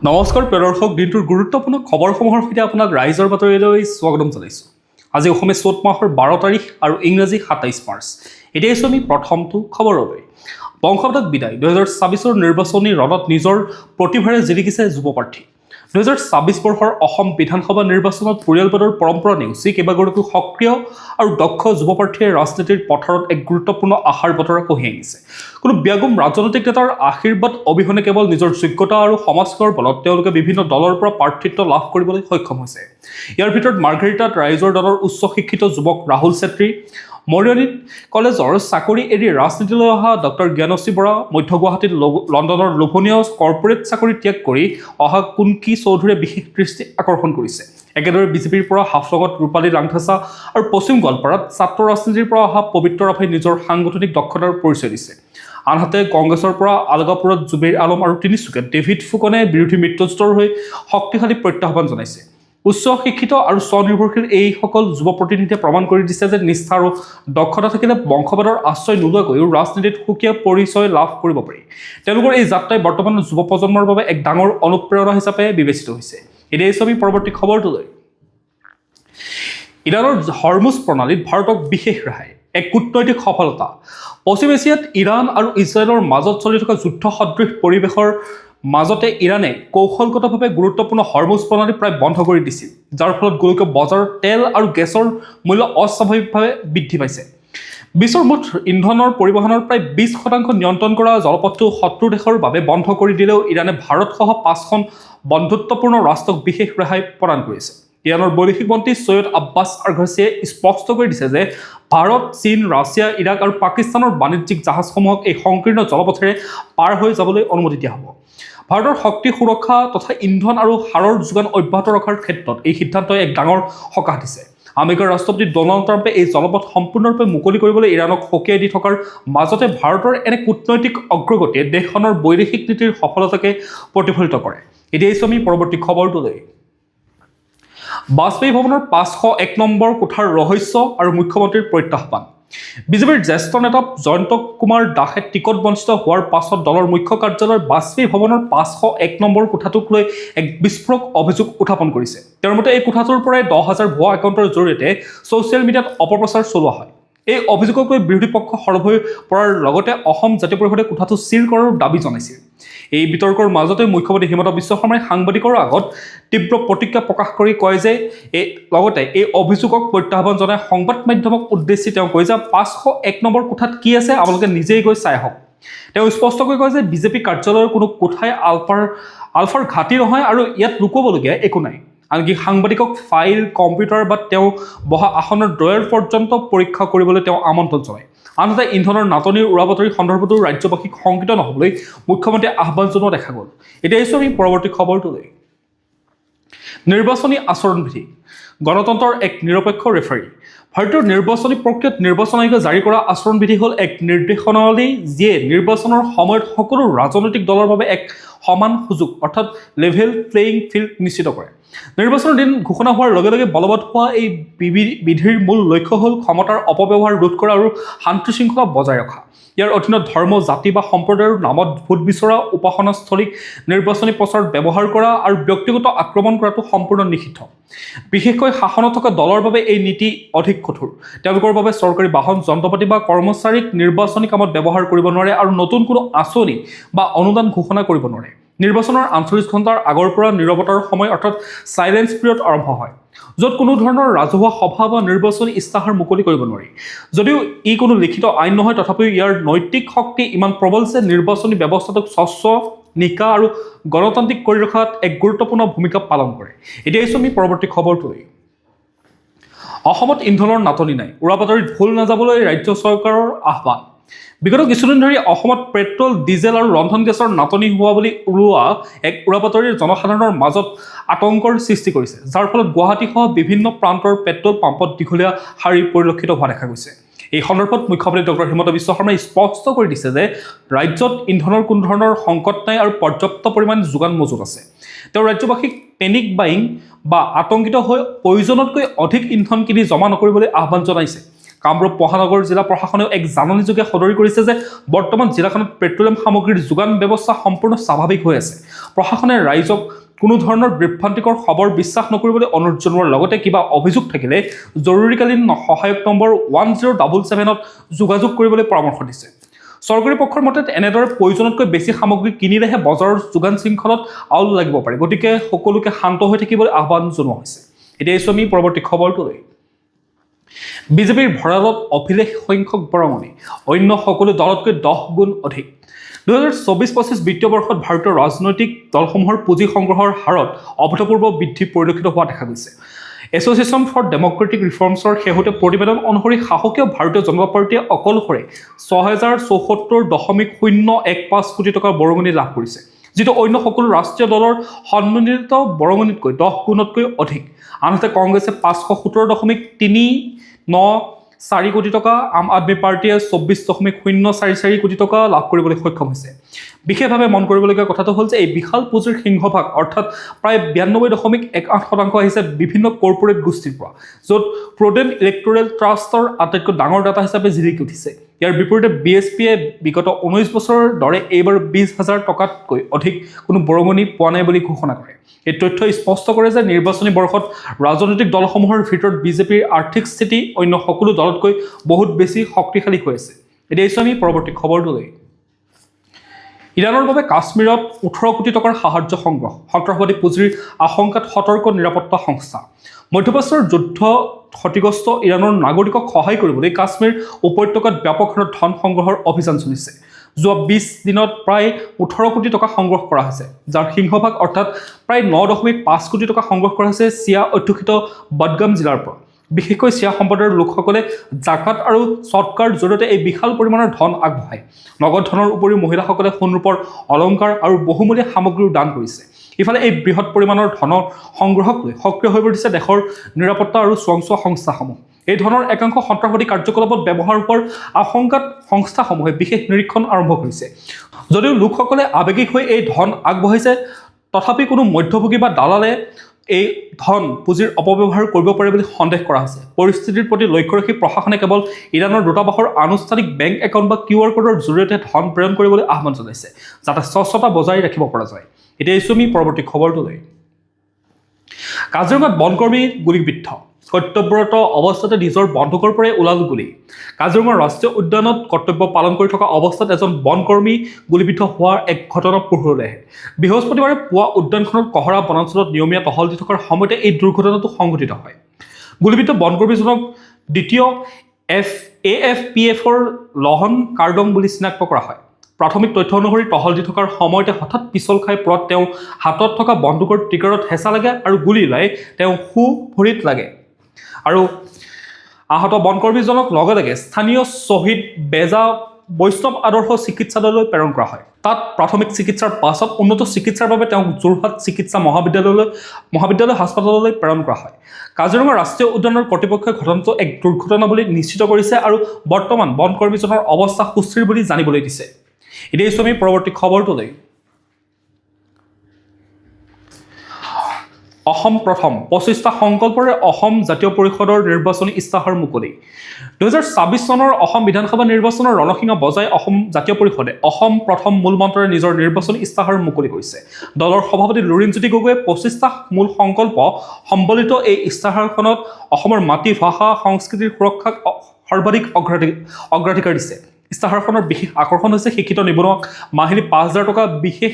নমস্কাৰ প্ৰিয় দৰ্শক, দিনটোৰ গুৰুত্বপূৰ্ণ খবৰসমূহৰ সৈতে আপোনাক ৰাইজৰ বাতৰিলৈ স্বাগতম জনাইছোঁ। আজি অসমীয়া চ'ত মাহৰ 12 তাৰিখ আৰু ইংৰাজী 27 মাৰ্চ। এতিয়া আছোঁ আমি প্ৰথমটো খবৰলৈ। বংশগত বিদায় 2024 নিৰ্বাচনী ৰণত নিজৰ প্ৰতিভাৰে জিলিকিছে যুৱ প্ৰাৰ্থী। 2024 বৰ্ষৰ অসম বিধানসভা নিৰ্বাচনত পৰিয়ালবাদৰ পৰম্পৰা নেওচি কেইবাগৰাকীও সক্ৰিয় আৰু দক্ষ যুৱ প্ৰাৰ্থীয়ে ৰাজনীতিৰ পথাৰত এক গুৰুত্বপূৰ্ণ আশাৰ বতৰা কঢ়িয়াই আনিছে। কোনো ব্যাগুম ৰাজনৈতিক নেতাৰ আশীৰ্বাদ অবিহনে কেৱল নিজৰ যোগ্যতা আৰু সমাজসেৱাৰ বলত তেওঁলোকে বিভিন্ন দলৰ পৰা প্ৰাৰ্থিত্ব লাভ কৰিবলৈ সক্ষম হৈছে। ইয়াৰ ভিতৰত মাৰ্ঘেৰিটাত ৰাইজৰ দলৰ উচ্চ শিক্ষিত যুৱক ৰাহুল চেত্ৰী, মৰিয়নী কলেজৰ চাকৰি এৰি ৰাজনীতিলৈ অহা ডক্টৰ জ্ঞানশ্ৰী বৰা, মধ্য গুৱাহাটীত লণ্ডনৰ লোভনীয় কৰ্পোৰেট চাকৰি ত্যাগ কৰি অহা কুনকি চৌধুৰীয়ে বিশেষ দৃষ্টি আকৰ্ষণ কৰিছে। একেদৰে বিজেপিৰ পৰা হাফলঙত ৰূপালী লাংথাচা আৰু পশ্চিম গোৱালপাৰাত ছাত্ৰ ৰাজনীতিৰ পৰা অহা পবিত্ৰ ৰাভাই নিজৰ সাংগঠনিক দক্ষতাৰ পৰিচয় দিছে। আনহাতে কংগ্ৰেছৰ পৰা আলগাপুৰত জুবেইৰ আলম আৰু তিনিচুকীয়াত ডেভিড ফুকনে বিৰোধী মিত্ৰজোঁটৰ হৈ শক্তিশালী প্ৰত্যাহ্বান জনাইছে। উচ্চ শিক্ষিত আৰু স্বনিৰ্ভৰশীল এইসকল যুৱ প্ৰতিনিধিয়ে প্ৰমাণ কৰি দিছে যে নিষ্ঠা আৰু দক্ষতা থাকিলে বংশবাদৰ আশ্ৰয় নোলোৱাকৈও ৰাজনীতিত সুকীয়া পৰিচয় লাভ কৰিব পাৰি। তেওঁলোকৰ এই যাত্ৰাই বৰ্তমানৰ যুৱ প্ৰজন্মৰ বাবে এক ডাঙৰ অনুপ্ৰেৰণা হিচাপে বিবেচিত হৈছে। এতিয়া এই ছবি পৰৱৰ্তী খবৰটোলৈ। ইৰাণৰ হৰমুজ প্ৰণালীত ভাৰতক বিশেষ ৰেহাই, এক কূটনৈতিক সফলতা। পশ্চিম এছিয়াত ইৰাণ আৰু ইজৰাইলৰ মাজত চলি থকা যুদ্ধ সদৃশ পৰিৱেশৰ মাজতে ইৰাণে কৌশলগতভাৱে গুৰুত্বপূৰ্ণ হৰমুজ প্ৰণালী প্ৰায় বন্ধ কৰি দিছিল, যাৰ ফলত গোলকীয় বজাৰত তেল আৰু গেছৰ মূল্য অস্বাভাৱিকভাৱে বৃদ্ধি পাইছে। বিশ্বৰ মুঠ ইন্ধনৰ পৰিবহণৰ প্ৰায় 20% নিয়ন্ত্ৰণ কৰা জলপথটো শত্ৰু দেশৰ বাবে বন্ধ কৰি দিলেও ইৰাণে ভাৰতসহ 5খন বন্ধুত্বপূৰ্ণ ৰাষ্ট্ৰক বিশেষ ৰেহাই প্ৰদান কৰিছে। ইৰাণৰ বৈদেশিক মন্ত্ৰী সৈয়দ আব্বাছ আৰঘাচিয়ে স্পষ্ট কৰি দিছে যে ভাৰত, চীন, ৰাছিয়া, ইৰাক আৰু পাকিস্তানৰ বাণিজ্যিক জাহাজসমূহক এই সংকীৰ্ণ জলপথেৰে পাৰ হৈ যাবলৈ অনুমতি দিয়া হ'ব। ভাৰতৰ শক্তি সুৰক্ষা তথা ইন্ধন আৰু সাৰৰ যোগান অব্যাহত ৰখাৰ ক্ষেত্ৰত এই সিদ্ধান্তই এক ডাঙৰ সকাহ দিছে। আমেৰিকাৰ ৰাষ্ট্ৰপতি ডনাল্ড ট্ৰাম্পে এই জলপথ সম্পূৰ্ণৰূপে মুকলি কৰিবলৈ ইৰাণক সকীয়াই দি থকাৰ মাজতে ভাৰতৰ এনে কূটনৈতিক অগ্ৰগতিয়ে দেশখনৰ বৈদেশিক নীতিৰ সফলতাকে প্ৰতিফলিত কৰে। এতিয়া এই ছবি পৰৱৰ্তী খবৰটোলৈ। বাজপেয়ী ভৱনৰ 501 নম্বৰ কোঠাৰ ৰহস্য আৰু মুখ্যমন্ত্ৰীৰ প্ৰত্যাহ্বান। বিজেপিৰ জ্যেষ্ঠ নেতা জয়ন্ত কুমাৰ দাসে টিকট বঞ্চিত হোৱাৰ পাছত দলৰ মুখ্য কাৰ্যালয়ৰ বাজপেয়ী ভৱনৰ 501 নম্বৰ কোঠাটোক লৈ এক বিস্ফোৰক অভিযোগ উত্থাপন কৰিছে। তেওঁৰ মতে এই কোঠাটোৰ পৰাই 10,000 ভুৱা একাউণ্টৰ জৰিয়তে ছ'চিয়েল মিডিয়াত অপপ্ৰচাৰ চলোৱা হয়। এই অভিযোগক লৈ বিৰোধী পক্ষ সৰব হৈ পৰাৰ লগতে অসম জাতীয় পৰিষদে কোঠাটো চিল কৰাৰ দাবী জনাইছিল। এই বিতৰ্কৰ মাজতে মুখ্যমন্ত্ৰী হিমন্ত বিশ্ব শৰ্মাই সাংবাদিকৰ আগত তীব্ৰ প্ৰতিক্ৰিয়া প্ৰকাশ কৰি কয় যে লগতে এই অভিযোগক প্ৰত্যাহ্বান জনাই সংবাদ মাধ্যমক উদ্দেশ্যি তেওঁ কয় যে 501 নম্বৰ কোঠাত কি আছে আপোনালোকে নিজেই গৈ চাই আহক। তেওঁ স্পষ্টকৈ কয় যে বিজেপি কাৰ্যালয়ৰ কোনো কোঠাই আলফাৰ ঘাটি নহয় আৰু ইয়াত লুকুৱাবলগীয়া একো নাই। আনকি সাংবাদিকক ফাইল, কম্পিউটাৰ বা তেওঁ বহা আসনৰ ড্ৰয়াৰ পৰ্যন্ত পৰীক্ষা কৰিবলৈ তেওঁ আমন্ত্ৰণ জনায়। আনহাতে ইন্ধনৰ নাটনিৰ উৰাবাতৰি সন্দৰ্ভতো ৰাজ্যবাসীক শংকিত নহ'বলৈ মুখ্যমন্ত্ৰীয়ে আহ্বান জনোৱা দেখা গ'ল। এতিয়া আহিছোঁ আমি পৰৱৰ্তী খবৰটোলৈ। নিৰ্বাচনী আচৰণবিধি, গণতন্ত্ৰৰ এক নিৰপেক্ষ ৰেফাৰী। ভাৰতীয় নিৰ্বাচনী প্ৰক্ৰিয়াত নিৰ্বাচন আয়োগে জাৰি কৰা আচৰণবিধি হ'ল এক নিৰ্দেশনাৱলী যিয়ে নিৰ্বাচনৰ সময়ত সকলো ৰাজনৈতিক দলৰ বাবে এক সমান সুযোগ অৰ্থাৎ লেভেল প্লেয়িং ফিল্ড নিশ্চিত কৰে। নিৰ্বাচনৰ দিন ঘোষণা হোৱাৰ লগে লগে বলবৎ হোৱা এই বিধিৰ মূল লক্ষ্য হ'ল ক্ষমতাৰ অপব্যৱহাৰ ৰোধ কৰা আৰু শান্তি শৃংখলা বজাই ৰখা। ইয়াৰ অধীনত ধৰ্ম, জাতি বা সম্প্ৰদায়ৰ নামত ভোট বিচৰা, উপাসনাস্থলীক নিৰ্বাচনী প্ৰচাৰত ব্যৱহাৰ কৰা আৰু ব্যক্তিগত আক্ৰমণ কৰাটো সম্পূৰ্ণ নিষিদ্ধ। বিশেষকৈ শাসনত থকা দলৰ বাবে এই নীতি অধিক কঠোৰ। তেওঁলোকৰ বাবে চৰকাৰী বাহন, যন্ত্ৰপাতি বা কৰ্মচাৰীক নিৰ্বাচনী কামত ব্যৱহাৰ কৰিব নোৱাৰে আৰু নতুন কোনো আঁচনি বা অনুদান ঘোষণা কৰিব নোৱাৰে। নিৰ্বাচনৰ 48 ঘণ্টাৰ আগৰ পৰা নীৰৱতাৰ সময় অৰ্থাৎ চাইলেন্স পিৰিয়ড আৰম্ভ হয়, য'ত কোনো ধৰণৰ ৰাজহুৱা সভা বা নিৰ্বাচনী ইস্তাহাৰ মুকলি কৰিব নোৱাৰি। যদিও ই কোনো লিখিত আইন নহয়, তথাপিও ইয়াৰ নৈতিক শক্তি ইমান প্ৰবল যে নিৰ্বাচনী ব্যৱস্থাটোক স্বচ্ছ, নিকা আৰু গণতান্ত্ৰিক কৰি ৰখাত এক গুৰুত্বপূৰ্ণ ভূমিকা পালন কৰে। এতিয়া আহিছোঁ আমি পৰৱৰ্তী খবৰটোলৈ। অসমত ইন্ধনৰ নাটনি নাই, উৰাবাতৰিত ভুল নাযাবলৈ ৰাজ্য চৰকাৰৰ আহ্বান। বিগত কিছুদিন ধৰি অসমত পেট্ৰল, ডিজেল আৰু ৰন্ধন গেছৰ নাটনি হোৱা বুলি ওলোৱা এক উৰাবাতৰিৰ জনসাধাৰণৰ মাজত আতংকৰ সৃষ্টি কৰিছে, যাৰ ফলত গুৱাহাটীসহ বিভিন্ন প্ৰান্তৰ পেট্ৰল পাম্পত দীঘলীয়া শাৰী পৰিলক্ষিত হোৱা দেখা গৈছে। এই সন্দৰ্ভত মুখ্যমন্ত্ৰী ডক্টৰ হিমন্ত বিশ্ব শৰ্মাই স্পষ্ট কৰি দিছে যে ৰাজ্যত ইন্ধনৰ কোনো ধৰণৰ সংকট নাই আৰু পৰ্যাপ্ত পৰিমাণে যোগান মজুত আছে। তেওঁ ৰাজ্যবাসীক পেনিক বাইং বা আতংকিত হৈ প্ৰয়োজনতকৈ অধিক ইন্ধন কিনি জমা নকৰিবলৈ আহ্বান জনাইছে। কামৰূপ মহানগৰ জিলা প্ৰশাসনেও এক জাননীযোগে সদৰি কৰিছে যে বৰ্তমান জিলাখনত পেট্ৰলিয়াম সামগ্ৰীৰ যোগান ব্যৱস্থা সম্পূৰ্ণ স্বাভাৱিক হৈ আছে। প্ৰশাসনে ৰাইজক কোনো ধৰণৰ বিভ্ৰান্তিকৰ খবৰ বিশ্বাস নকৰিবলৈ অনুৰোধ জনোৱাৰ লগতে কিবা অভিযোগ থাকিলে জৰুৰীকালীন সহায়ক নম্বৰ 1077ত যোগাযোগ কৰিবলৈ পৰামৰ্শ দিছে। চৰকাৰী পক্ষৰ মতে এনেদৰে প্ৰয়োজনতকৈ বেছি সামগ্ৰী কিনিলেহে বজাৰৰ যোগান শৃংখলত আউল লাগিব পাৰে, গতিকে সকলোকে শান্ত হৈ থাকিবলৈ আহ্বান জনোৱা হৈছে। এতিয়া আমি পৰৱৰ্তী খবৰটোলৈ। বিজেপিৰ ভঁৰালত অভিলেখ সংখ্যক বৰঙণি, অন্য সকলো দলতকৈ 10 গুণ অধিক। 2024-25 বিত্তীয় বৰ্ষত ভাৰতীয় ৰাজনৈতিক দলসমূহৰ পুঁজি সংগ্ৰহৰ হাৰত অভূতপূৰ্ব বৃদ্ধি পৰিলক্ষিত হোৱা দেখা গৈছে। এছ'চিয়েশ্যন ফৰ ডেম'ক্ৰেটিক ৰিফৰ্মছৰ শেহতীয়া প্ৰতিবেদন অনুসৰি শাসকীয় ভাৰতীয় জনতা পাৰ্টীয়ে অকলশৰে 6074.015 কোটি টকাৰ বৰঙণি লাভ কৰিছে, যিটো অন্য সকলো ৰাষ্ট্ৰীয় দলৰ সন্মিলিত বৰঙণিতকৈ 10 গুণতকৈ অধিক। আনহাতে কংগ্ৰেছে 517.394 কোটি টকা, আম আদমি পাৰ্টীয়ে 24.044 কোটি টকা লাভ কৰিবলৈ সক্ষম হৈছে। বিশেষভাৱে মন কৰিবলগীয়া কথাটো হ'ল যে এই বিশাল পুঁজিৰ সিংহভাগ অৰ্থাৎ প্ৰায় 92.18% আহিছে বিভিন্ন কৰ্পৰেট গোষ্ঠীৰ পৰা, য'ত প্ৰডেম ইলেক্টৰেল ট্ৰাষ্টৰ আটাইতকৈ ডাঙৰ ডাটা হিচাপে জিলিকি উঠিছে। ইয়াৰ বিপৰীতে BSPয়ে বিগত 19 বছৰৰ দৰে এইবাৰ 20,000 টকাতকৈ অধিক কোনো বৰঙণি পোৱা নাই বুলি ঘোষণা কৰে। এই তথ্যই স্পষ্ট কৰে যে নিৰ্বাচনী বৰ্ষত ৰাজনৈতিক দলসমূহৰ ভিতৰত বিজেপিৰ আৰ্থিক স্থিতি অন্য সকলো দলতকৈ বহুত বেছি শক্তিশালী হৈ আছে। এতিয়া আমি পৰৱৰ্তী খবৰটোলৈ। ইৰাণৰ বাবে কাশ্মীৰত 18 কোটি টকাৰ সাহায্য সংগ্ৰহ, সন্ত্ৰাসবাদী পুঁজিৰ আশংকাত সতৰ্ক নিৰাপত্তা সংস্থা। মধ্যপ্ৰাচ্যৰ যুদ্ধ ক্ষতিগ্ৰস্ত ইৰাণৰ নাগৰিকক সহায় কৰিবলৈ কাশ্মীৰ উপত্যকাত ব্যাপক হাৰত ধন সংগ্ৰহৰ অভিযান চলিছে। যোৱা 20 দিনত প্ৰায় 18 কোটি টকা সংগ্ৰহ কৰা হৈছে, যাৰ সিংহভাগ অৰ্থাৎ প্ৰায় 9.5 কোটি টকা সংগ্ৰহ কৰা হৈছে চিয়া অধ্যুষিত বদগাম জিলাৰ পৰা। বিশেষকৈ চিয়া সম্প্ৰদায়ৰ লোকসকলে জাকাত আৰু সৎকাৰ জৰিয়তে এই বিশাল পৰিমাণৰ ধন আগবঢ়ায়। নগদ ধনৰ উপৰিও মহিলাসকলে সোণৰূপৰ অলংকাৰ আৰু বহুমূলীয়া সামগ্ৰীও দান কৰিছে। ইফালে এই বৃহৎ পৰিমাণৰ ধনৰ সংগ্ৰহক লৈ সক্ৰিয় হৈ পৰিছে দেশৰ নিৰাপত্তা আৰু চোৱাংচোৱা সংস্থাসমূহ। এই ধৰণৰ একাংশ সন্ত্ৰাসবাদী কাৰ্যকলাপত ব্যৱহাৰ হোৱাৰ আশংকাত সংস্থাসমূহে বিশেষ নিৰীক্ষণ আৰম্ভ কৰিছে। যদিও লোকসকলে আৱেগিক হৈ এই ধন আগবঢ়াইছে, তথাপি কোনো মধ্যভোগী বা দালালে এই ধন পুঁজিৰ অপব্যৱহাৰ কৰিব পাৰে বুলি সন্দেহ কৰা হৈছে। পৰিস্থিতিৰ প্ৰতি লক্ষ্য ৰাখি প্ৰশাসনে কেৱল ইৰাণৰ দূতাবাসৰ আনুষ্ঠানিক বেংক একাউণ্ট বা QR কোডৰ জৰিয়তে ধন প্ৰেৰণ কৰিবলৈ আহ্বান জনাইছে, যাতে স্বচ্ছতা বজাই ৰাখিব পৰা যায়। এতিয়া আমি পৰৱৰ্তী খবৰটোলৈ। কাজিৰঙাত বনকৰ্মী গুলীবিদ্ধ, কৰ্তব্যৰত অৱস্থাতে নিজৰ বন্দুকৰ পৰাই ওলাল গুলী। কাজিৰঙা ৰাষ্ট্ৰীয় উদ্যানত কৰ্তব্য পালন কৰি থকা অৱস্থাত এজন বনকৰ্মী গুলীবিদ্ধ হোৱাৰ এক ঘটনা পোহৰলৈ আহে। বৃহস্পতিবাৰে পুৱা উদ্যানখনৰ কহৰা বনাঞ্চলত নিয়মীয়া টহল দি থকাৰ সময়তে এই দুৰ্ঘটনাটো সংঘটিত হয়। গুলীবিদ্ধ বনকৰ্মীজনক দ্বিতীয় AFPFৰ লহন কাৰ্ডং বুলি চিনাক্ত কৰা হয়। প্ৰাথমিক তথ্য অনুসৰি টহল দি থকাৰ সময়তে হঠাৎ পিছল খাই পৰাত তেওঁ হাতত থকা বন্দুকৰ ট্ৰিগাৰত হেঁচা লাগে আৰু গুলী ওলাই তেওঁ ভৰিত লাগে আৰু আহত বনকৰ্মীজনক লগে লগে স্থানীয় শ্বহীদ বেজা বৈষ্ণৱ আদৰ্শ চিকিৎসালয়লৈ প্ৰেৰণ কৰা হয়। তাত প্ৰাথমিক চিকিৎসাৰ পাছত উন্নত চিকিৎসাৰ বাবে তেওঁক যোৰহাট চিকিৎসা মহাবিদ্যালয় হাস্পতাললৈ প্ৰেৰণ কৰা হয়। কাজিৰঙা ৰাষ্ট্ৰীয় উদ্যানৰ কৰ্তৃপক্ষই ঘটনাটো এক দুৰ্ঘটনা বুলি নিশ্চিত কৰিছে আৰু বৰ্তমান বনকৰ্মীজনৰ অৱস্থা সুস্থিৰ বুলি জানিবলৈ দিছে। এতিয়া আমি পৰৱৰ্তী খবৰটোলৈ। অসম প্ৰথম 25টা সংকল্পৰে অসম জাতীয় পৰিষদৰ নিৰ্বাচনী ইস্তাহাৰ মুকলি। 2026 চনৰ অসম বিধানসভা নিৰ্বাচনৰ ৰণসিঙা বজাই অসম জাতীয় পৰিষদে অসম প্ৰথম মূল মন্ত্ৰৰে নিজৰ নিৰ্বাচনী ইস্তাহাৰ মুকলি কৰিছে। দলৰ সভাপতি লুৰিণজ্যোতি গগৈয়ে 25টা মূল সংকল্প সম্বলিত এই ইস্তাহাৰখনত অসমৰ মাটি, ভাষা, সংস্কৃতিৰ সুৰক্ষাক সৰ্বাধিক অগ্ৰাধিকাৰ দিছে। ইস্তাহাৰখনৰ বিশেষ আকৰ্ষণ হৈছে শিক্ষিত নিবনুৱাক মাহিলী 5,000 টকা, বিশেষ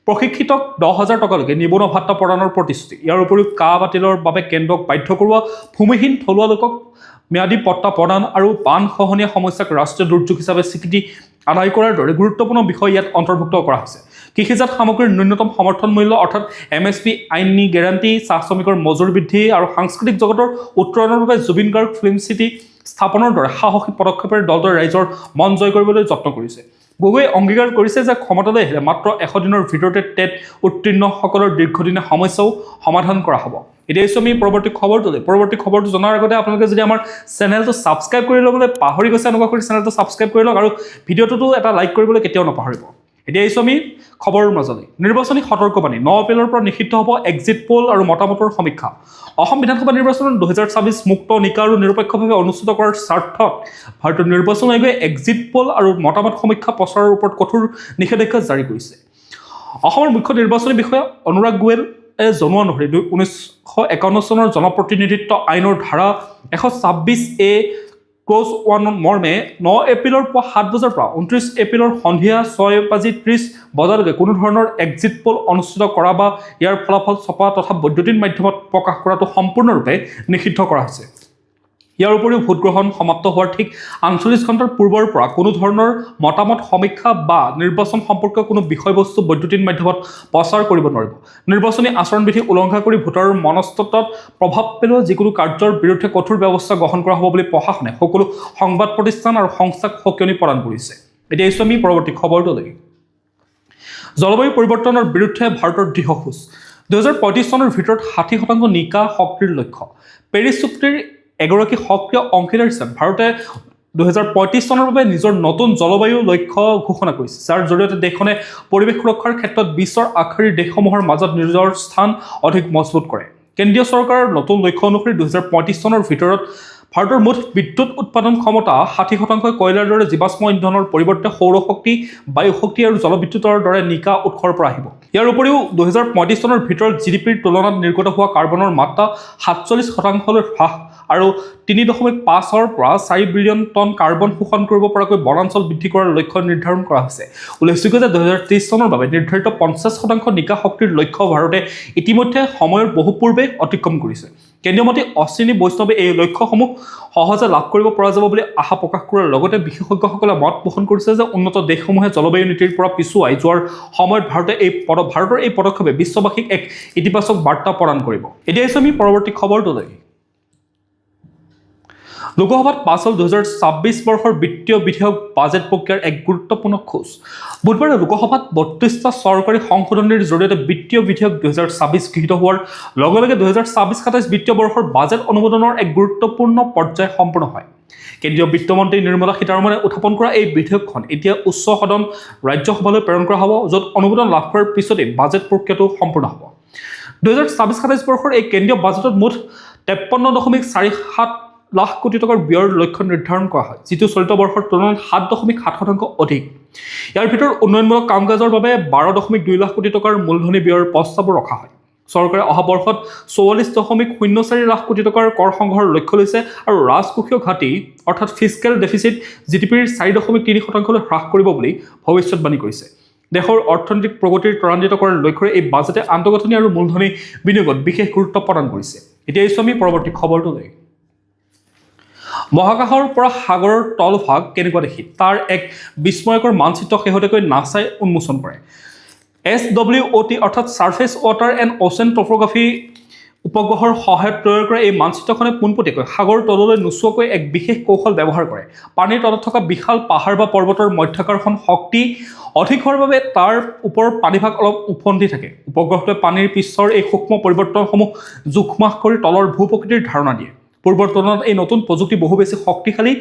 প্ৰশিক্ষিতক 10,000 টকালৈকে নিবনুৱা ভাত্তা প্ৰদানৰ প্ৰতিশ্ৰুতি। ইয়াৰ উপৰিও কা বাতিলৰ বাবে কেন্দ্ৰক বাধ্য কৰোৱা, ভূমিহীন থলুৱা লোকক ম্যাদী পট্টা প্ৰদান আৰু বান খহনীয়া সমস্যাক ৰাষ্ট্ৰীয় দুৰ্যোগ হিচাপে স্বীকৃতি আদায় কৰাৰ দৰে গুৰুত্বপূৰ্ণ বিষয় ইয়াত অন্তৰ্ভুক্ত কৰা হৈছে। কৃষিজাত সামগ্ৰীৰ ন্যূনতম সমৰ্থন মূল্য অৰ্থাৎ MSP, আইনী গেৰাণ্টি, চাহ শ্ৰমিকৰ মজুৰি বৃদ্ধি আৰু সাংস্কৃতিক জগতৰ উত্তৰণৰ বাবে জুবিন গাৰ্গ ফিল্ম চিটি স্থাপনৰ দৰে সাহসী পদক্ষেপেৰে দলটোৱে ৰাইজৰ মন জয় কৰিবলৈ যত্ন কৰিছে। গগৈয়ে অংগীকাৰ কৰিছে যে ক্ষমতালৈ আহিলে মাত্ৰ 100 দিনৰ ভিতৰতে টেট উত্তীৰ্ণসকলৰ দীৰ্ঘদিনীয়া সমস্যাও সমাধান কৰা হ'ব। এতিয়া আমি পৰৱৰ্তী খবৰটো জনাৰ আগতে আপোনালোকে যদি আমাৰ চেনেলটো ছাবস্ক্ৰাইব কৰি ল'বলৈ পাহৰি গৈছে, এনেকুৱা কৰি চেনেলটো ছাবস্ক্ৰাইব কৰি লওক আৰু ভিডিঅ'টোতো এটা লাইক কৰিবলৈ কেতিয়াও নাপাহৰিব। এতিয়া আহিছোঁ আমি খবৰৰ মাজলৈ। নিৰ্বাচনী সতৰ্কবাণী, 9 এপ্ৰিলৰ পৰা নিষিদ্ধ হ'ব এক্সিট পোল আৰু মতামতৰ সমীক্ষা। অসম বিধানসভা নিৰ্বাচন 2024 মুক্ত, নিকা আৰু নিৰপেক্ষভাৱে অনুষ্ঠিত কৰাৰ স্বাৰ্থত ভাৰতীয় নিৰ্বাচন আয়োগে এক্সিট পোল আৰু মতামত সমীক্ষা প্ৰচাৰৰ ওপৰত কঠোৰ নিষেধাজ্ঞা জাৰি কৰিছে। অসমৰ মুখ্য নিৰ্বাচনী বিষয়া অনুৰাগ গোৱেলে জনোৱা অনুসৰি 1951 চনৰ জনপ্ৰতিনিধিত্ব আইনৰ ধাৰা 126A ক্লজ 1 মৰ্মে 9 এপ্ৰিলৰ পুৱা 7 বজাৰ পৰা 29 এপ্ৰিলৰ সন্ধিয়া 6:30 বজালৈকে কোনো ধৰণৰ এক্সিট পোল অনুষ্ঠিত কৰা বা ইয়াৰ ফলাফল ছপা তথা বৈদ্যুতিন মাধ্যমত প্ৰকাশ কৰাটো সম্পূৰ্ণৰূপে নিষিদ্ধ কৰা হৈছে। ইয়াৰ উপৰিও ভোটগ্ৰহণ সমাপ্ত হোৱাৰ ঠিক 48 ঘণ্টাৰ পূৰ্বৰ পৰা কোনো ধৰণৰ মতামত সমীক্ষা বা নিৰ্বাচন সম্পৰ্কীয় কোনো বিষয়বস্তু বৈদ্যুতিন মাধ্যমত প্ৰচাৰ কৰিব নোৱাৰিব। নিৰ্বাচনী আচৰণবিধি উলংঘা কৰি ভোটাৰৰ মনস্তত্বত প্ৰভাৱ পেলোৱা যিকোনো কাৰ্যৰ বিৰুদ্ধে কঠোৰ ব্যৱস্থা গ্ৰহণ কৰা হ'ব বুলি প্ৰশাসনে সকলো সংবাদ প্ৰতিষ্ঠান আৰু সংস্থাক সকিয়নি প্ৰদান কৰিছে। এতিয়া আহিছোঁ আমি পৰৱৰ্তী খবৰটোলৈ। জলবায়ু পৰিৱৰ্তনৰ বিৰুদ্ধে ভাৰতৰ দৃঢ় খোজ, 2035 চনৰ ভিতৰত 60% নিকা শক্তিৰ লক্ষ্য। পেৰিছ চুক্তিৰ এগৰাকী সক্ৰিয় অংশীদাৰ হিচাপে ভাৰতে 2035 চনৰ বাবে নিজৰ নতুন জলবায়ু লক্ষ্য ঘোষণা কৰিছে, যাৰ জৰিয়তে দেশখনে পৰিৱেশ সুৰক্ষাৰ ক্ষেত্ৰত বিশ্বৰ আগশাৰীৰ দেশসমূহৰ মাজত নিজৰ স্থান অধিক মজবুত কৰে। কেন্দ্ৰীয় চৰকাৰৰ নতুন লক্ষ্য অনুসৰি 2035 চনৰ ভিতৰত ভাৰতৰ মুঠ বিদ্যুৎ উৎপাদন ক্ষমতা 60% কয়লাৰ দৰে জীৱাশ্ম ইন্ধনৰ পৰিৱৰ্তে সৌৰশক্তি, বায়ু শক্তি আৰু জলবিদ্যুতৰ দৰে নিকা উৎসৰ পৰা আহিব। ইয়াৰ উপৰিও 2035 চনৰ ভিতৰত GDPৰ তুলনাত নিৰ্গত হোৱা কাৰ্বনৰ মাত্ৰা 47%লৈ হ্ৰাস আৰু 3.5-ৰ পৰা 4 বিলিয়ন টন কাৰ্বন শোষণ কৰিব পৰাকৈ বনাঞ্চল বৃদ্ধি কৰাৰ লক্ষ্য নিৰ্ধাৰণ কৰা হৈছে। উল্লেখযোগ্য যে 2030 চনৰ বাবে নিৰ্ধাৰিত 50% নিকা শক্তিৰ লক্ষ্য ভাৰতে ইতিমধ্যে সময়ৰ বহু পূৰ্বে অতিক্ৰম কৰিছে। কেন্দ্ৰীয় মন্ত্ৰী অশ্বিনী বৈষ্ণৱে এই লক্ষ্যসমূহ সহজে লাভ কৰিব পৰা যাব বুলি আশা প্ৰকাশ কৰাৰ লগতে বিশেষজ্ঞসকলে মত পোষণ কৰিছে যে উন্নত দেশসমূহে জলবায়ু নীতিৰ পৰা পিছুৱাই যোৱাৰ সময়ত ভাৰতৰ এই পদক্ষেপে বিশ্ববাসীক এক ইতিবাচক বাৰ্তা প্ৰদান কৰিব। এতিয়া আহিছোঁ আমি পৰৱৰ্তী খবৰটোলৈ। লোকসভাত পাছ হ'ল 2026 বৰ্ষৰ বিত্তীয় বিধেয়ক বাজেট প্ৰক্ৰিয়াৰ এক গুৰুত্বপূৰ্ণ খোজ। বুধবাৰে লোকসভাত 32টা চৰকাৰী সংশোধনীৰ জৰিয়তে বিত্তীয় বিধেয়ক 2026 গৃহীত হোৱাৰ লগে লগে 2026-27 বিত্তীয় বৰ্ষৰ বাজেট অনুমোদনৰ এক গুৰুত্বপূৰ্ণ পৰ্যায় সম্পূৰ্ণ হয়। কেন্দ্ৰীয় বিত্তমন্ত্ৰী নিৰ্মলা সীতাৰমণে উত্থাপন কৰা এই বিধেয়কখন এতিয়া উচ্চ সদন ৰাজ্যসভালৈ প্ৰেৰণ কৰা হ'ব, য'ত অনুমোদন লাভ কৰাৰ পিছতেই বাজেট প্ৰক্ৰিয়াটো সম্পূৰ্ণ হ'ব। 2026-27 বৰ্ষৰ এই কেন্দ্ৰীয় বাজেটত মুঠ 53.47 লাখ কোটি টকাৰ ব্যয়ৰ লক্ষ্য নিৰ্ধাৰণ কৰা হয়, যিটো চলিত বৰ্ষৰ তুলনাত 7.7% অধিক। ইয়াৰ ভিতৰত উন্নয়নমূলক কাম কাজৰ বাবে 12.2 লাখ কোটি টকাৰ মূলধনী ব্যয়ৰ প্ৰস্তাৱো ৰখা হয়। চৰকাৰে অহা বৰ্ষত 44.04 লাখ কোটি টকাৰ কৰ সংগ্ৰহৰ লক্ষ্য লৈছে আৰু ৰাজকোষীয় ঘাটি অৰ্থাৎ ফিস্কেল ডেফিচিট GDPৰ 4.3%লৈ হ্ৰাস কৰিব বুলি ভৱিষ্যতবাণী কৰিছে। দেশৰ অৰ্থনৈতিক প্ৰগতিৰ ত্বৰান্বিত কৰাৰ লক্ষ্যৰে এই বাজেটে আন্তঃগাঁথনি আৰু মূলধনী বিনিয়োগত বিশেষ গুৰুত্ব প্ৰদান কৰিছে। এতিয়া আহিছোঁ আমি পৰৱৰ্তী খবৰটোলৈ। মহাকাশৰ পৰা সাগৰৰ তলভাগ কেনেকুৱা দেখি তাৰ এক বিস্ময়কৰ মানচিত্ৰ শেহতীয়াকৈ নাছাই উন্মোচন কৰে। SWOT অৰ্থাৎ ছাৰ্ফেচ ৱাটাৰ এণ্ড অ'চেন টপ'গ্ৰাফী উপগ্ৰহৰ সহায়ত তৈয়াৰ কৰা এই মানচিত্ৰখনে পোনপটীয়াকৈ সাগৰৰ তললৈ নোচোৱাকৈ এক বিশেষ কৌশল ব্যৱহাৰ কৰে। পানীৰ তলত থকা বিশাল পাহাৰ বা পৰ্বতৰ মধ্যাকৰ্ষণ শক্তি অধিক হোৱাৰ বাবে তাৰ ওপৰৰ পানীভাগ অলপ ওফন্দি থাকে। উপগ্ৰহটোৱে পানীৰ পৃষ্ঠৰ এই সূক্ষ্ম পৰিৱৰ্তনসমূহ জোখ-মাখ কৰি তলৰ ভূ-প্ৰকৃতিৰ ধাৰণা দিয়ে। পূৰ্বৰ তুলনাত এই নতুন প্ৰযুক্তি বহু বেছি শক্তিশালী,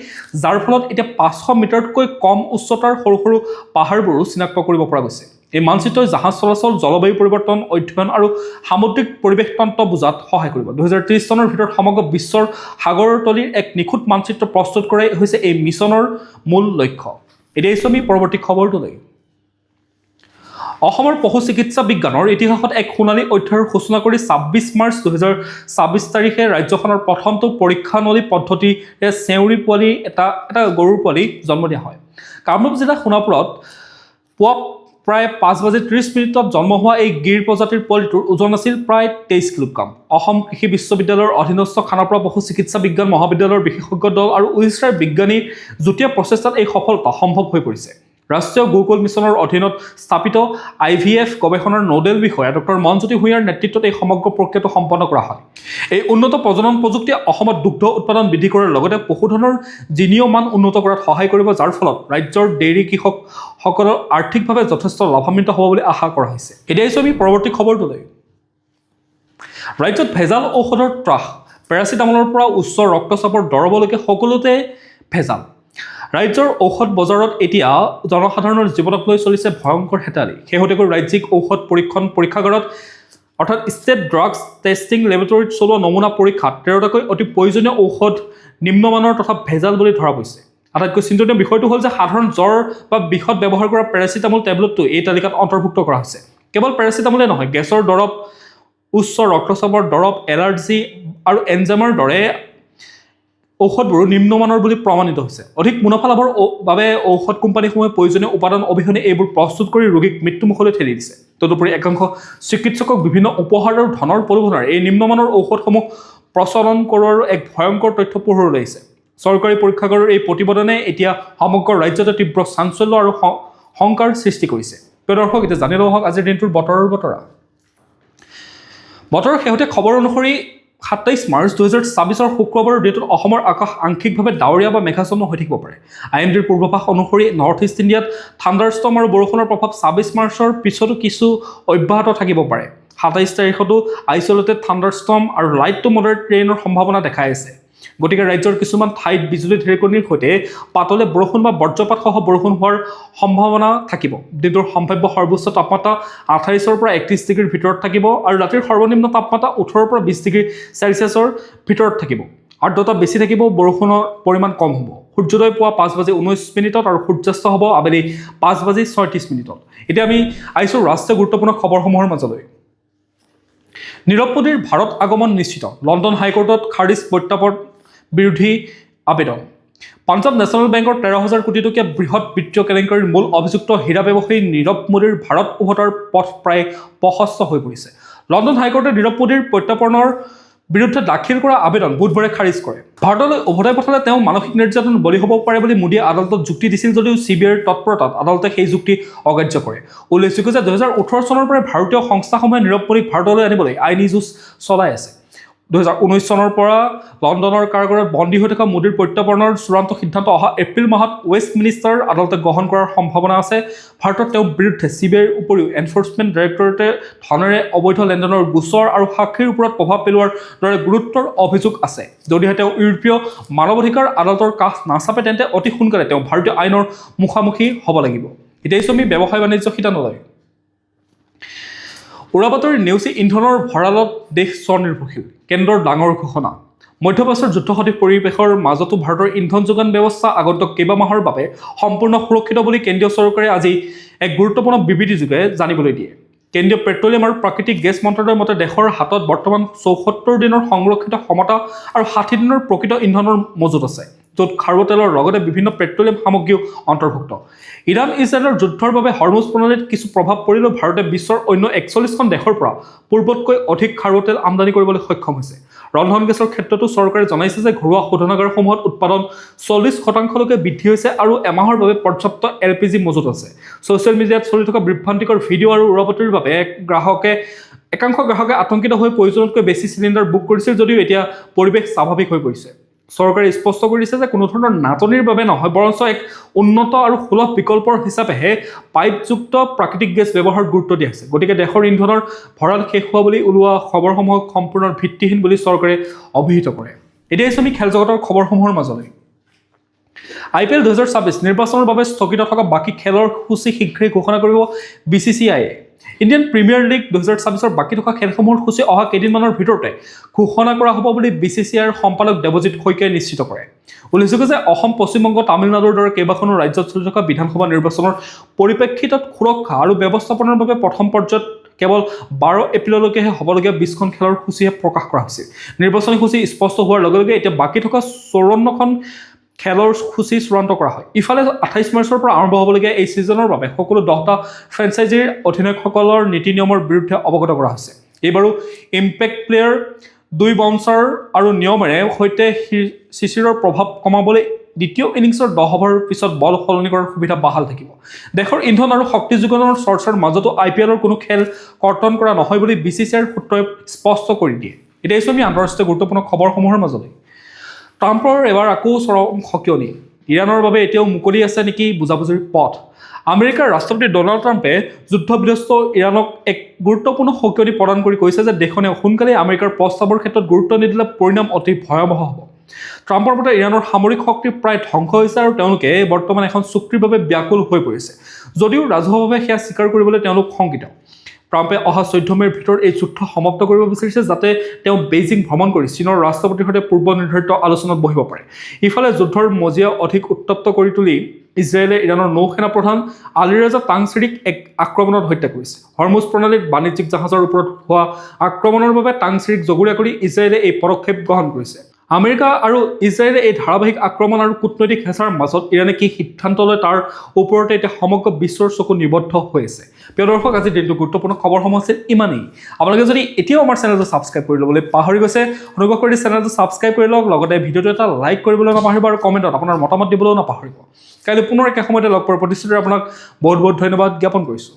যাৰ ফলত এতিয়া 500 মিটাৰতকৈ কম উচ্চতাৰ সৰু সৰু পাহাৰবোৰো চিনাক্ত কৰিব পৰা গৈছে। এই মানচিত্ৰই জাহাজ চলাচল, জলবায়ু পৰিৱৰ্তন অধ্যয়ন আৰু সামুদ্ৰিক পৰিৱেশ তন্ত্ৰ বুজাত সহায় কৰিব। 2030 চনৰ ভিতৰত সমগ্ৰ বিশ্বৰ সাগৰৰ তলিৰ এক নিখুঁত মানচিত্ৰ প্ৰস্তুত কৰাই হৈছে এই মিছনৰ মূল লক্ষ্য। এতিয়া আহিছোঁ আমি পৰৱৰ্তী খবৰটোলৈ। অসমৰ পশু চিকিৎসা বিজ্ঞানৰ ইতিহাসত এক সোণালী অধ্যায়ৰ সূচনা কৰি 26 মাৰ্চ 2026 তাৰিখে ৰাজ্যখনৰ প্ৰথমটো পৰীক্ষানলী পদ্ধতিৰে চেউৰী পোৱালি এটা গৰুৰ পোৱালি জন্ম দিয়া হয়। কামৰূপ জিলা সোণাপুৰত পুৱা প্ৰায় 5:30 জন্ম হোৱা এই গিৰ প্ৰজাতিৰ পোৱালিটোৰ ওজন আছিল প্ৰায় 23 কিলোগ্ৰাম। অসম কৃষি বিশ্ববিদ্যালয়ৰ অধীনস্থ খানাপাৰা পশু চিকিৎসা বিজ্ঞান মহাবিদ্যালয়ৰ বিশেষজ্ঞ দল আৰু উৰিষ্যাৰ বিজ্ঞানীৰ যুটীয়া প্ৰচেষ্টাত এই সফলতা সম্ভৱ হৈ পৰিছে। ৰাষ্ট্ৰীয় গুৰুকুল মিছনৰ অধীনত স্থাপিত IVF গৱেষণাৰ নোডেল বিষয়া ডক্টৰ মনজ্যোতি ভূঞাৰ নেতৃত্বত এই সমগ্ৰ প্ৰক্ৰিয়াটো সম্পন্ন কৰা হয়। এই উন্নত প্ৰজনন প্ৰযুক্তিয়ে অসমত দুগ্ধ উৎপাদন বৃদ্ধি কৰাৰ লগতে পশুধনৰ জিনীয় মান উন্নত কৰাত সহায় কৰিব, যাৰ ফলত ৰাজ্যৰ ডেইৰী কৃষকসকলৰ আৰ্থিকভাৱে যথেষ্ট লাভান্বিত হ'ব বুলি আশা কৰা হৈছে। এতিয়া আহিছোঁ আমি পৰৱৰ্তী খবৰটোলৈ। ৰাজ্যত ভেজাল ঔষধৰ ত্ৰাস, পেৰাচিটামলৰ পৰা উচ্চ ৰক্তচাপৰ দৰৱলৈকে সকলোতে ভেজাল। ৰাজ্যৰ ঔষধ বজাৰত এতিয়া জনসাধাৰণৰ জীৱনক লৈ চলিছে ভয়ংকৰ হেতালি। শেহতীয়াকৈ ৰাজ্যিক ঔষধ পৰীক্ষাগাৰত অৰ্থাৎ ষ্টেট ড্ৰাগছ টেষ্টিং লেবৰেটৰীত চলোৱা নমুনা পৰীক্ষাত 13টাকৈ অতি প্ৰয়োজনীয় ঔষধ নিম্নমানৰ তথা ভেজাল বুলি ধৰা পৰিছে। আটাইতকৈ চিন্তনীয় বিষয়টো হ'ল যে সাধাৰণ জ্বৰ বা বিষত ব্যৱহাৰ কৰা পেৰাচিটামল টেবলেটটো এই তালিকাত অন্তৰ্ভুক্ত কৰা হৈছে। কেৱল পেৰাচিটামলে নহয়, গেছৰ দৰৱ, উচ্চ ৰক্তচাপৰ দৰৱ, এলাৰ্জি আৰু এনজামৰ দৰে ঔষধবোৰো নিম্নমানৰ বুলি প্ৰমাণিত হৈছে। অধিক মুনাফা লাভৰ বাবে ঔষধ কোম্পানীসমূহে প্ৰয়োজনীয় উপাদান অবিহনে এইবোৰ প্ৰস্তুত কৰি ৰোগীক মৃত্যুমুখলৈ ঠেলি দিছে। তদুপৰি একাংশ চিকিৎসকক বিভিন্ন উপহাৰ আৰু ধনৰ প্ৰলোভনৰ এই নিম্নমানৰ ঔষধসমূহ প্ৰচলন কৰোৱাৰ এক ভয়ংকৰ তথ্য পোহৰলৈ আহিছে। চৰকাৰী পৰীক্ষাগাৰৰ এই প্ৰতিবেদনে এতিয়া সমগ্ৰ ৰাজ্যতে তীব্ৰ চাঞ্চল্য আৰু শংকাৰ সৃষ্টি কৰিছে। প্ৰিয় দৰ্শক, এতিয়া জানি লওঁ আজিৰ দিনটোৰ বতৰৰ বতৰা। বতৰৰ শেহতীয়া খবৰ অনুসৰি 27 মাৰ্চ 2024 শুক্ৰবাৰৰ দিনটোত অসমৰ আকাশ আংশিকভাৱে ডাৱৰীয়া বা মেঘাচ্ছন্ন হৈ থাকিব পাৰে। IMDৰ পূৰ্বাভাস অনুসৰি নৰ্থ ইষ্ট ইণ্ডিয়াত থাণ্ডাৰষ্টৰ্ম আৰু বৰষুণৰ প্ৰভাৱ 26 মাৰ্চৰ পিছতো কিছু অব্যাহত থাকিব পাৰে। 27 তাৰিখতো আইচলেটেড থাণ্ডাৰষ্টৰ্ম আৰু লাইট টু মডাৰেট ৰেইনৰ সম্ভাৱনা দেখাই আছে। গতিকে ৰাজ্যৰ কিছুমান ঠাইত বিজুলী ঢেৰেকনিৰ সৈতে পাতলে বৰষুণ বা বজ্ৰপাতসহ বৰষুণ হোৱাৰ সম্ভাৱনা থাকিব। দিনটোৰ সম্ভাৱ্য সৰ্বোচ্চ তাপমাত্ৰা 28ৰ পৰা 31 ডিগ্ৰীৰ ভিতৰত থাকিব আৰু ৰাতিৰ সৰ্বনিম্ন তাপমাত্ৰা 18ৰ পৰা 20 ডিগ্ৰী চেলছিয়াছৰ ভিতৰত থাকিব। আৰ্দ্ৰতা বেছি থাকিব, বৰষুণৰ পৰিমাণ কম হ'ব। সূৰ্যোদয় পুৱা 5:19 আৰু সূৰ্যাস্ত হ'ব আবেলি 5:36। এতিয়া আমি আহিছোঁ ৰাষ্ট্ৰীয় গুৰুত্বপূৰ্ণ খবৰসমূহৰ মাজলৈ। নীৰৱ মোদীৰ ভাৰত আগমন নিশ্চিত, লণ্ডন হাইকোৰ্টত খাৰিজ প্ৰত্যাপন বিৰোধী আবেদন। পাঞ্জাৱ নেশ্যনেল বেংকৰ 13,000 কোটি টকীয়া বৃহৎ বিত্তীয় কেলেংকাৰীৰ মূল অভিযুক্ত হীৰা ব্যৱসায়ী নীৰৱ মোদীৰ ভাৰত উভতাৰ পথ প্ৰায় প্ৰশস্ত হৈ পৰিছে। লণ্ডন হাইকোৰ্টে নীৰৱ মোদীৰ প্ৰত্যাপনৰ বিৰুদ্ধে দাখিল কৰা আবেদন বুধবাৰে খাৰিজ কৰে। ভাৰতলৈ উভতাই পঠালে তেওঁ মানসিক নিৰ্যাতন বলি হ'ব পাৰে বুলি মোদীয়ে আদালতত যুক্তি দিছিল যদিও CBIৰ তৎপৰতাত আদালতে সেই যুক্তি অগ্ৰাহ্য কৰে। উল্লেখযোগ্য যে 2018 চনৰ পৰা ভাৰতীয় সংস্থাসমূহে নীৰৱ মোদীক ভাৰতলৈ আনিবলৈ আইনী যুঁজ চলাই আছে। 2019 চনৰ পৰা লণ্ডনৰ কাৰাগাৰত বন্দী হৈ থকা মোদীৰ প্ৰত্যাপনৰ চূড়ান্ত সিদ্ধান্ত অহা এপ্ৰিল মাহত ৱেষ্টমিনিষ্টাৰ আদালতে গ্ৰহণ কৰাৰ সম্ভাৱনা আছে। ভাৰতত তেওঁৰ বিৰুদ্ধে CBIৰ উপৰিও এনফৰ্চমেণ্ট ডাইৰেক্টৰেটে ধনেৰে অবৈধ লেনদেনৰ গোচৰ আৰু সাক্ষীৰ ওপৰত প্ৰভাৱ পেলোৱাৰ দৰে গুৰুতৰ অভিযোগ আছে। যদিহে তেওঁ ইউৰোপীয় মানৱ অধিকাৰ আদালতৰ কাষ নাচাপে তেন্তে অতি সোনকালে তেওঁ ভাৰতীয় আইনৰ মুখামুখি হ'ব লাগিব। এতিয়া আমি ব্যৱসায় বাণিজ্য শিতানলৈ। উৰাবাতৰি নেওচি ইন্ধনৰ ভঁৰালত দেশ স্বনিৰ্ভৰশীল, কেন্দ্ৰৰ ডাঙৰ ঘোষণা। মধ্যপ্ৰাচ্যৰ যুদ্ধসদৃশ পৰিৱেশৰ মাজতো ভাৰতৰ ইন্ধন যোগান ব্যৱস্থা আগন্তুক কেইবা মাহৰ বাবে সম্পূৰ্ণ সুৰক্ষিত বুলি কেন্দ্ৰীয় চৰকাৰে আজি এক গুৰুত্বপূৰ্ণ বিবৃতিযোগে জানিবলৈ দিয়ে। কেন্দ্ৰীয় পেট্ৰলিয়াম আৰু প্ৰাকৃতিক গেছ মন্ত্ৰালয়ৰ মতে দেশৰ হাতত বৰ্তমান 74 দিনৰ সংৰক্ষিত ক্ষমতা আৰু 60 দিনৰ প্ৰকৃত ইন্ধনৰ মজুত আছে, য'ত খাৰুৱা তেলৰ লগতে বিভিন্ন পেট্ৰলিয়াম সামগ্ৰীও অন্তৰ্ভুক্ত। ইৰাণ ইজৰাইলৰ যুদ্ধৰ বাবে হৰমুজ প্ৰণালীত কিছু প্ৰভাৱ পৰিলেও ভাৰতে বিশ্বৰ অন্য 41খন দেশৰ পৰা পূৰ্বতকৈ অধিক খাৰুৱা তেল আমদানি কৰিবলৈ সক্ষম হৈছে। ৰন্ধন গেছৰ ক্ষেত্ৰতো চৰকাৰে জনাইছে যে ঘৰুৱা শোধনাগাৰসমূহত উৎপাদন 40% বৃদ্ধি হৈছে আৰু এমাহৰ বাবে পৰ্যাপ্ত LPG মজুত আছে। ছ'চিয়েল মিডিয়াত চলি থকা বিভ্ৰান্তিকৰ ভিডিঅ' আৰু উৰাবাতৰিৰ বাবে একাংশ গ্ৰাহকে আতংকিত হৈ প্ৰয়োজনতকৈ বেছি চিলিণ্ডাৰ বুক কৰিছিল যদিও এতিয়া পৰিৱেশ স্বাভাৱিক হৈ পৰিছে। চৰকাৰে স্পষ্ট কৰি দিছে যে কোনো ধৰণৰ নাটনিৰ বাবে নহয়, বৰঞ্চ এক উন্নত আৰু সুলভ বিকল্পৰ হিচাপেহে পাইপযুক্ত প্ৰাকৃতিক গেছ ব্যৱহাৰত গুৰুত্ব দিয়া হৈছে। গতিকে দেশৰ ইন্ধনৰ ভঁৰাল শেষ হোৱা বুলি ওলোৱা খবৰসমূহক সম্পূৰ্ণ ভিত্তিহীন বুলি চৰকাৰে অভিহিত কৰে। এতিয়া আমি খেল জগতৰ খবৰসমূহৰ মাজলৈ। IPL 2024 নিৰ্বাচনৰ বাবে স্থগিত থকা বাকী খেলৰ সূচী শীঘ্ৰেই ঘোষণা কৰিব BCCIয়ে। ইণ্ডিয়ান প্ৰিমিয়াৰ লীগ 2024 বাকী থকা খেলসমূহৰ সূচী অহা কেইদিনমানৰ ভিতৰতে ঘোষণা কৰা হ'ব বুলি BCCIৰ সম্পাদক দেৱজিৎ শইকীয়াই নিশ্চিত কৰে। উল্লেখযোগ্য যে অসম, পশ্চিমবংগ, তামিলনাডুৰ দৰে কেইবাখনো ৰাজ্যত চলি থকা বিধানসভা নিৰ্বাচনৰ পৰিপ্ৰেক্ষিতত সুৰক্ষা আৰু ব্যৱস্থাপনাৰ বাবে প্ৰথম পৰ্যায়ত কেৱল 12 এপ্ৰিললৈকেহে হ'বলগীয়া 20খন খেলৰ সূচীহে প্ৰকাশ কৰা হৈছিল। নিৰ্বাচনী সূচী স্পষ্ট হোৱাৰ লগে লগে এতিয়া বাকী থকা 54খন খেলৰ সূচী চূড়ান্ত কৰা হয়। ইফালে 28 মাৰ্চৰ পৰা আৰম্ভ হ'বলগীয়া এই ছিজনৰ বাবে সকলো 10টা ফ্ৰেঞ্চাইজিৰ অধিনায়কসকলৰ নীতি নিয়মৰ বিৰুদ্ধে অৱগত কৰা হৈছে। এইবাৰো ইম্পেক্ট প্লেয়াৰ, 2 বাউন্সাৰ আৰু নিয়মেৰে সৈতে চিচিৰৰ প্ৰভাৱ কমাবলৈ দ্বিতীয় ইনিংছৰ 10 অভাৰৰ পিছত বল সলনি কৰাৰ সুবিধা বাহাল থাকিব। দেশৰ ইন্ধন আৰু শক্তি যোগানৰ চৰ্চাৰ মাজতো IPLৰ কোনো খেল কৰ্তন কৰা নহয় বুলি BCCIৰ সূত্ৰই স্পষ্ট কৰি দিয়ে। এতিয়া আমি আন্তঃৰাষ্ট্ৰীয় গুৰুত্বপূৰ্ণ খবৰসমূহৰ মাজলৈ। ট্ৰাম্পৰ এবাৰ আকৌ চৰম সকিয়নি, ইৰাণৰ বাবে এতিয়াও মুকলি আছে নেকি বুজাবুজিৰ পথ। আমেৰিকাৰ ৰাষ্ট্ৰপতি ডনাল্ড ট্ৰাম্পে যুদ্ধবিধ্বস্ত ইৰাণক এক গুৰুত্বপূৰ্ণ সকিয়নি প্ৰদান কৰি কৈছে যে দেশখনে সোনকালেই আমেৰিকাৰ প্ৰস্তাৱৰ ক্ষেত্ৰত গুৰুত্ব নিদিলে পৰিণাম অতি ভয়াৱহ হ'ব। ট্ৰাম্পৰ মতে ইৰাণৰ সামৰিক শক্তি প্ৰায় ধ্বংস হৈছে আৰু তেওঁলোকে বৰ্তমান এখন চুক্তিৰ বাবে ব্যাকুল হৈ পৰিছে যদিও ৰাজহুৱাভাৱে সেয়া স্বীকাৰ কৰিবলৈ তেওঁলোক শংকিত ট্ৰাম্পে অহা 14 মেৰ ভিতৰত এই যুদ্ধ সমাপ্ত কৰিব বিচাৰিছে যাতে তেওঁ বেইজিং ভ্ৰমণ কৰি চীনৰ ৰাষ্ট্ৰপতিৰ সৈতে পূৰ্ব নিৰ্ধাৰিত আলোচনাত বহিব পাৰে ইফালে যুদ্ধৰ মজিয়া অধিক উত্তপ্ত কৰি তুলি ইজৰাইলে ইৰাণৰ নৌসেনা প্ৰধান আলিৰাজা টাংছিৰিক এক আক্ৰমণত হত্যা কৰিছে হৰমুজ প্ৰণালীত বাণিজ্যিক জাহাজৰ ওপৰত হোৱা আক্ৰমণৰ বাবে টাংছিৰিক জগৰীয়া কৰি ইজৰাইলে এই পদক্ষেপ গ্ৰহণ কৰিছে আমেৰিকা আৰু ইজৰাইলে এই ধাৰাবাহিক আক্ৰমণ আৰু কূটনৈতিক হেঁচাৰ মাজত ইৰাণে কি সিদ্ধান্ত লয় তাৰ ওপৰতে এতিয়া সমগ্ৰ বিশ্বৰ চকু নিবদ্ধ হৈ আছে প্ৰিয় দৰ্শক আজি দিনটো গুৰুত্বপূৰ্ণ খবৰসমূহ আছিল ইমানেই আপোনালোকে যদি এতিয়াও আমাৰ চেনেলটো ছাবস্ক্ৰাইব কৰি ল'বলৈ পাহৰি গৈছে অনুগ্ৰহ কৰি চেনেলটো ছাবস্ক্ৰাইব কৰি লওক লগতে ভিডিঅ'টো এটা লাইক কৰিবলৈ নাপাহৰিব আৰু কমেণ্টত আপোনাৰ মতামত দিবলৈও নাপাহৰিব কাইলৈ পুনৰ একে সময়তে লগ পোৱাৰ প্ৰতিশ্ৰুতিৰে আপোনাক বহুত বহুত ধন্যবাদ জ্ঞাপন কৰিছোঁ